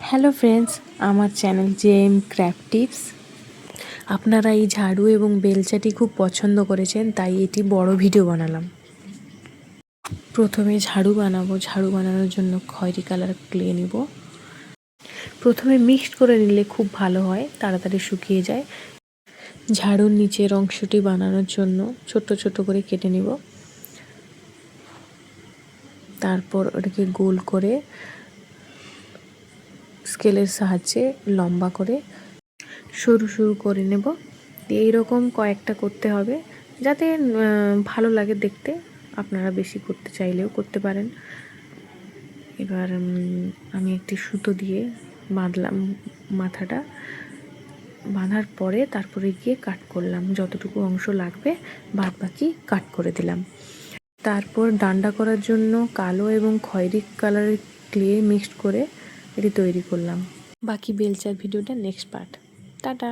Hello friends, আমার channel JM craft tips. আপনারা এই ঝাড়ু এবং বেলচাটি খুব পছন্দ করেছেন, তাই এটি বড় ভিডিও বানালাম। প্রথমে ঝাড়ু বানাবো। ঝাড়ু বানানোর জন্য খয়েরি কালার ক্লে নিব। প্রথমে মিক্সড করে নিলে খুব ভালো হয়, তাড়াতাড়ি শুকিয়ে যায়। ঝাড়ুর নিচের অংশটি বানানোর জন্য ছোট ছোট করে কেটে নিব। তারপর ওটাকে গোল করে স্কেলের সাহায্যে লম্বা করে সরু সরু করে নেব। এইরকম কয়েকটা করতে হবে, যাতে ভালো লাগে দেখতে। আপনারা বেশি করতে চাইলেও করতে পারেন। এবার আমি একটি সুতো দিয়ে বাঁধলাম মাথাটা। বাঁধার পরে তারপরে গিয়ে কাট করলাম, যতটুকু অংশ লাগবে বাদ বাকি কাট করে দিলাম। তারপর ডান্ডা করার জন্য কালো এবং খয়েরি কালারের ক্লে মিক্সড করে এটি তৈরি করলাম। বাকি বেলচার ভিডিওটা নেক্সট পার্ট। টাটা।